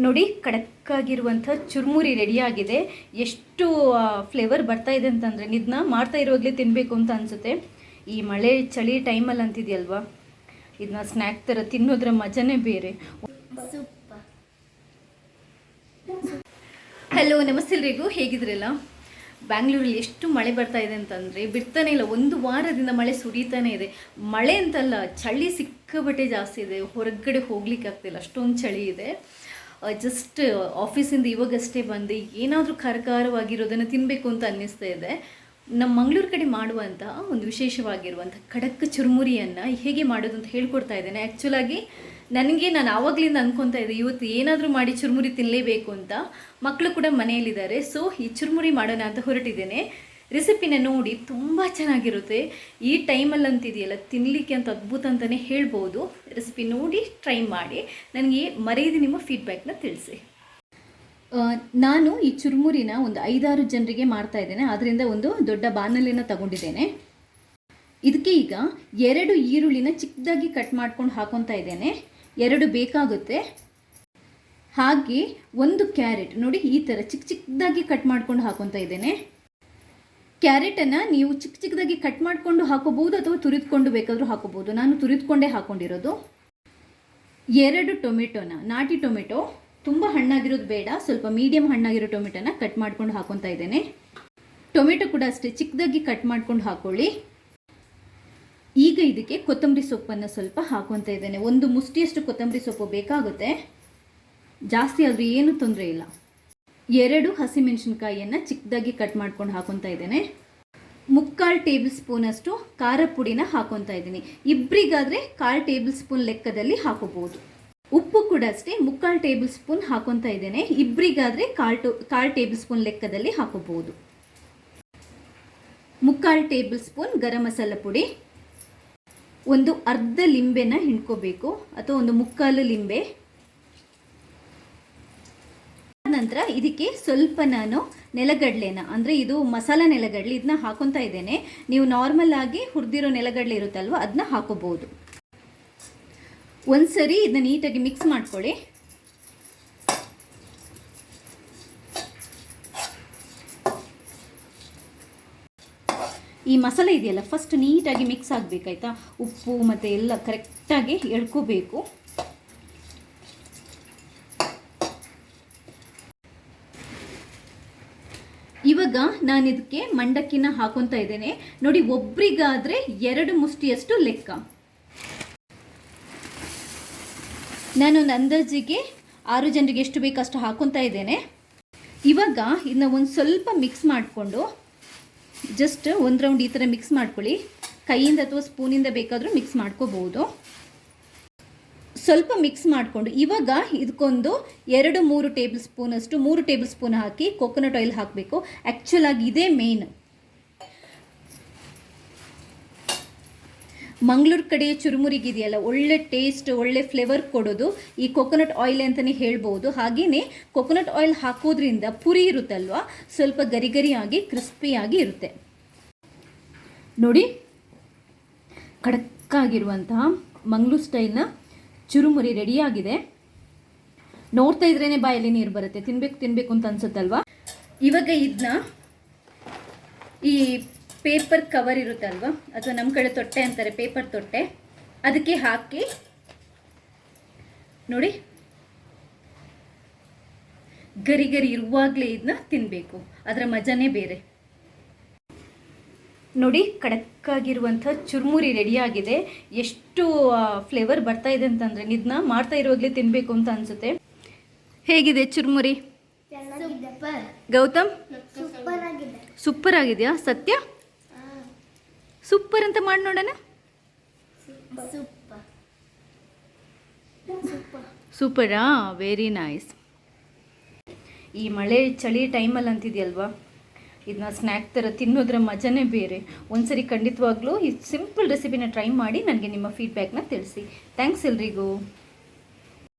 ನೋಡಿ ಕಡಕ್ಕಾಗಿರುವಂಥ ಚುರುಮುರಿ ರೆಡಿಯಾಗಿದೆ. ಎಷ್ಟು ಫ್ಲೇವರ್ ಬರ್ತಾ ಇದೆ ಅಂತಂದರೆ ಇದನ್ನ ಮಾಡ್ತಾ ಇರೋವಾಗಲೇ ತಿನ್ನಬೇಕು ಅಂತ ಅನಿಸುತ್ತೆ. ಈ ಮಳೆ ಚಳಿ ಟೈಮಲ್ಲಿ ಅಂತಿದೆಯಲ್ವಾ, ಇದನ್ನ ಸ್ನ್ಯಾಕ್ ಥರ ತಿನ್ನೋದ್ರ ಮಜನೇ ಬೇರೆ. ಹಲೋ, ನಮಸ್ತೆ ಎಲ್ರಿಗೂ, ಹೇಗಿದ್ರಲ್ಲ? ಬ್ಯಾಂಗ್ಳೂರಲ್ಲಿ ಎಷ್ಟು ಮಳೆ ಬರ್ತಾ ಇದೆ ಅಂತಂದರೆ ಬಿಡ್ತಾನೆ ಇಲ್ಲ. ಒಂದು ವಾರದಿಂದ ಮಳೆ ಸುರಿತಾನೆ ಇದೆ. ಮಳೆ ಅಂತಲ್ಲ, ಚಳಿ ಸಿಕ್ಕಾಪಟ್ಟೆ ಜಾಸ್ತಿ ಇದೆ. ಹೊರಗಡೆ ಹೋಗ್ಲಿಕ್ಕೆ ಆಗ್ತಿಲ್ಲ, ಅಷ್ಟೊಂದು ಚಳಿ ಇದೆ. ಜಸ್ಟ್ ಆಫೀಸಿಂದ ಇವಾಗಷ್ಟೇ ಬಂದು ಏನಾದರೂ ಖಾರವಾಗಿರೋದನ್ನು ತಿನ್ನಬೇಕು ಅಂತ ಅನ್ನಿಸ್ತಾ ಇದೆ. ನಮ್ಮ ಮಂಗಳೂರು ಕಡೆ ಮಾಡುವಂಥ ಒಂದು ವಿಶೇಷವಾಗಿರುವಂಥ ಖಡಕ್ ಚುರುಮುರಿಯನ್ನು ಹೇಗೆ ಮಾಡೋದು ಅಂತ ಹೇಳ್ಕೊಡ್ತಾ ಇದ್ದೇನೆ. ಆ್ಯಕ್ಚುಲಾಗಿ ನಾನು ಆವಾಗಲಿಂದ ಅಂದ್ಕೊತಾ ಇದ್ದೆ ಇವತ್ತು ಏನಾದರೂ ಮಾಡಿ ಚುರುಮುರಿ ತಿನ್ನಲೇಬೇಕು ಅಂತ. ಮಕ್ಕಳು ಕೂಡ ಮನೆಯಲ್ಲಿದ್ದಾರೆ, ಸೊ ಈ ಚುರುಮುರಿ ಮಾಡೋಣ ಅಂತ ಹೊರಟಿದ್ದೇನೆ. ರೆಸಿಪಿನ ನೋಡಿ ತುಂಬ ಚೆನ್ನಾಗಿರುತ್ತೆ. ಈ ಟೈಮಲ್ಲಿ ಅಂತಿದೆಯಲ್ಲ, ತಿನ್ನಲಿಕ್ಕೆ ಅಂತ ಅದ್ಭುತ ಅಂತಲೇ ಹೇಳ್ಬೋದು. ರೆಸಿಪಿ ನೋಡಿ ಟ್ರೈ ಮಾಡಿ, ನನಗೆ ಮರೆಯದೆ ನಿಮ್ಮ ಫೀಡ್ಬ್ಯಾಕ್ನ ತಿಳಿಸಿ. ನಾನು ಈ ಚುರುಮುರಿನ ಒಂದು 5-6 ಜನರಿಗೆ ಮಾಡ್ತಾ ಇದ್ದೇನೆ. ಆದ್ದರಿಂದ ಒಂದು ದೊಡ್ಡ ಬಾಣಲೆನ ತಗೊಂಡಿದ್ದೇನೆ. ಇದಕ್ಕೆ ಈಗ 2 ಈರುಳ್ಳಿನ ಚಿಕ್ಕದಾಗಿ ಕಟ್ ಮಾಡ್ಕೊಂಡು ಹಾಕೊತಾ ಇದ್ದೇನೆ. 2 ಬೇಕಾಗುತ್ತೆ. ಹಾಗೆ 1 ಕ್ಯಾರೆಟ್ ನೋಡಿ ಈ ಥರ ಚಿಕ್ಕದಾಗಿ ಕಟ್ ಮಾಡ್ಕೊಂಡು ಹಾಕೊತಾ ಇದ್ದೇನೆ. ಕ್ಯಾರೆಟನ್ನು ನೀವು ಚಿಕ್ಕದಾಗಿ ಕಟ್ ಮಾಡಿಕೊಂಡು ಹಾಕೋಬಹುದು ಅಥವಾ ತುರಿದುಕೊಂಡು ಬೇಕಾದರೂ ಹಾಕೋಬಹುದು. ನಾನು ತುರಿದುಕೊಂಡೇ ಹಾಕೊಂಡಿರೋದು. 2 ಟೊಮೆಟೊನ, ನಾಟಿ ಟೊಮೆಟೊ, ತುಂಬ ಹಣ್ಣಾಗಿರೋದು ಬೇಡ, ಸ್ವಲ್ಪ ಮೀಡಿಯಮ್ ಹಣ್ಣಾಗಿರೋ ಟೊಮೆಟೊನ ಕಟ್ ಮಾಡ್ಕೊಂಡು ಹಾಕೊತಾ ಇದ್ದೇನೆ. ಟೊಮೆಟೊ ಕೂಡ ಅಷ್ಟೇ ಚಿಕ್ಕದಾಗಿ ಕಟ್ ಮಾಡ್ಕೊಂಡು ಹಾಕೊಳ್ಳಿ. ಈಗ ಇದಕ್ಕೆ ಕೊತ್ತಂಬರಿ ಸೊಪ್ಪನ್ನು ಸ್ವಲ್ಪ ಹಾಕೊತಾ ಇದ್ದೇನೆ. 1 ಮುಷ್ಟಿಯಷ್ಟು ಕೊತ್ತಂಬರಿ ಸೊಪ್ಪು ಬೇಕಾಗುತ್ತೆ, ಜಾಸ್ತಿ ಆದರೂ ಏನೂ ತೊಂದರೆ ಇಲ್ಲ. 2 ಹಸಿಮೆಣಸಿನ್ಕಾಯಿಯನ್ನು ಚಿಕ್ಕದಾಗಿ ಕಟ್ ಮಾಡ್ಕೊಂಡು ಹಾಕೊತಾ ಇದ್ದೇನೆ. 3/4 ಟೇಬಲ್ ಸ್ಪೂನಷ್ಟು ಖಾರ ಪುಡಿನ ಹಾಕೊತಾ ಇದ್ದೀನಿ. ಇಬ್ಬರಿಗಾದರೆ 1/4 ಟೇಬಲ್ ಸ್ಪೂನ್ ಲೆಕ್ಕದಲ್ಲಿ ಹಾಕೋಬಹುದು. ಉಪ್ಪು ಕೂಡ ಅಷ್ಟೇ 3/4 ಟೇಬಲ್ ಸ್ಪೂನ್ ಹಾಕೊತಾ ಇದ್ದೇನೆ. ಇಬ್ಬರಿಗಾದರೆ 1/4 ಟೇಬಲ್ ಸ್ಪೂನ್ ಲೆಕ್ಕದಲ್ಲಿ ಹಾಕೋಬಹುದು. 3/4 ಟೇಬಲ್ ಸ್ಪೂನ್ ಗರಂ ಮಸಾಲ ಪುಡಿ, ಒಂದು ಅರ್ಧ ಲಿಂಬೆನ ಹಿಂಡ್ಕೋಬೇಕು ಅಥವಾ ಒಂದು 3/4 ಲಿಂಬೆ. ನಂತರ ಇದಕ್ಕೆ ಸ್ವಲ್ಪ ನಾನು ನೆಲಗಡಲೆನ, ಅಂದರೆ ಇದು ಮಸಾಲ ನೆಲಗಡಲೆ, ಇದನ್ನ ಹಾಕೊತಾ ಇದ್ದೇನೆ. ನೀವು ನಾರ್ಮಲ್ ಆಗಿ ಹುರಿದಿರೋ ನೆಲಗಡಲೆ ಇರುತ್ತಲ್ವ, ಅದನ್ನ ಹಾಕೋಬಹುದು. ಒಂದ್ಸರಿ ಇದನ್ನ ನೀಟಾಗಿ ಮಿಕ್ಸ್ ಮಾಡ್ಕೊಳ್ಳಿ. ಈ ಮಸಾಲೆ ಇದೆಯಲ್ಲ, ಫಸ್ಟ್ ನೀಟಾಗಿ ಮಿಕ್ಸ್ ಆಗಬೇಕಾಯ್ತಾ. ಉಪ್ಪು ಮತ್ತು ಎಲ್ಲ ಕರೆಕ್ಟಾಗಿ ಎಳ್ಕೋಬೇಕು. ಇವಾಗ ನಾನು ಇದಕ್ಕೆ ಮಂಡಕ್ಕಿನ ಹಾಕೊತಾ ಇದ್ದೇನೆ. ನೋಡಿ, ಒಬ್ರಿಗಾದರೆ 2 ಮುಷ್ಟಿಯಷ್ಟು ಲೆಕ್ಕ. ನಾನೊಂದು ಅಂದಾಜಿಗೆ 6 ಜನರಿಗೆ ಎಷ್ಟು ಬೇಕಷ್ಟು ಹಾಕೊತಾ ಇದ್ದೇನೆ. ಇವಾಗ ಇದನ್ನ ಒಂದು ಸ್ವಲ್ಪ ಮಿಕ್ಸ್ ಮಾಡಿಕೊಂಡು ಜಸ್ಟ್ 1 ರೌಂಡ್ ಈ ಥರ ಮಿಕ್ಸ್ ಮಾಡ್ಕೊಳ್ಳಿ. ಕೈಯಿಂದ ಅಥವಾ ಸ್ಪೂನಿಂದ ಬೇಕಾದರೂ ಮಿಕ್ಸ್ ಮಾಡ್ಕೋಬಹುದು. ಸ್ವಲ್ಪ ಮಿಕ್ಸ್ ಮಾಡಿಕೊಂಡು ಇವಾಗ ಇದಕ್ಕೊಂದು 2-3 ಟೇಬಲ್ ಸ್ಪೂನಷ್ಟು 3 ಟೇಬಲ್ ಸ್ಪೂನ್ ಹಾಕಿ ಕೊಕೊನಟ್ ಆಯಿಲ್ ಹಾಕಬೇಕು. ಆ್ಯಕ್ಚುಲಾಗಿ ಇದೇ ಮೇನ್. ಮಂಗಳೂರು ಕಡೆ ಚುರುಮುರಿಗಿದೆಯಲ್ಲ, ಒಳ್ಳೆ ಟೇಸ್ಟ್, ಒಳ್ಳೆ ಫ್ಲೇವರ್ ಕೊಡೋದು ಈ ಕೊಕೊನಟ್ ಆಯಿಲ್ ಅಂತಲೇ ಹೇಳ್ಬೋದು. ಹಾಗೆಯೇ ಕೊಕೊನಟ್ ಆಯಿಲ್ ಹಾಕೋದ್ರಿಂದ ಪುರಿ ಇರುತ್ತಲ್ವ, ಸ್ವಲ್ಪ ಗರಿಗರಿಯಾಗಿ ಕ್ರಿಸ್ಪಿಯಾಗಿ ಇರುತ್ತೆ. ನೋಡಿ, ಖಡಕ್ಕಾಗಿರುವಂತಹ ಮಂಗಳೂರು ಸ್ಟೈಲ್ನ ಚುರುಮುರಿ ರೆಡಿಯಾಗಿದೆ. ನೋಡ್ತಾ ಇದ್ರೇ ಬಾಯಲ್ಲಿ ನೀರು ಬರುತ್ತೆ, ತಿನ್ನಬೇಕು ಅಂತ ಅನ್ಸುತ್ತಲ್ವ. ಇವಾಗ ಇದನ್ನ ಈ ಪೇಪರ್ ಕವರ್ ಇರುತ್ತಲ್ವ, ಅಥವಾ ನಮ್ಮ ಕಡೆ ತೊಟ್ಟೆ ಅಂತಾರೆ, ಪೇಪರ್ ತೊಟ್ಟೆ, ಅದಕ್ಕೆ ಹಾಕಿ ನೋಡಿ, ಗರಿ ಇರುವಾಗಲೇ ಇದನ್ನ ತಿನ್ನಬೇಕು. ಅದರ ಮಜಾನೇ ಬೇರೆ. ನೋಡಿ, ಖಡಕ್ಕಾಗಿರುವಂಥ ಚುರುಮುರಿ ರೆಡಿಯಾಗಿದೆ. ಎಷ್ಟು ಫ್ಲೇವರ್ ಬರ್ತಾ ಇದೆ ಅಂತಂದರೆ ಇದನ್ನ ಮಾಡ್ತಾ ಇರೋವಾಗಲೇ ತಿನ್ನಬೇಕು ಅಂತ ಅನಿಸುತ್ತೆ. ಹೇಗಿದೆ ಚುರುಮುರಿ? ಗೌತಮ್, ಸೂಪರ್ ಆಗಿದೆಯಾ? ಸತ್ಯ, ಸೂಪರ್ ಅಂತ ಮಾಡಿ ನೋಡೋಣ. ಸೂಪರಾ? Very nice. ಈ ಮಳೆ ಚಳಿ ಟೈಮಲ್ಲಿ ಅಂತಿದೆಯಲ್ವಾ, ಇದನ್ನ ಸ್ನ್ಯಾಕ್ ಥರ ತಿನ್ನೋದ್ರ ಮಜನೇ ಬೇರೆ. ಒಂದ್ಸರಿ ಖಂಡಿತವಾಗ್ಲೂ ಈ ಸಿಂಪಲ್ ರೆಸಿಪಿನ ಟ್ರೈ ಮಾಡಿ ನನಗೆ ನಿಮ್ಮ ಫೀಡ್ಬ್ಯಾಕ್ನ ತಿಳಿಸಿ. ಥ್ಯಾಂಕ್ಸ್ ಎಲ್ರಿಗೂ.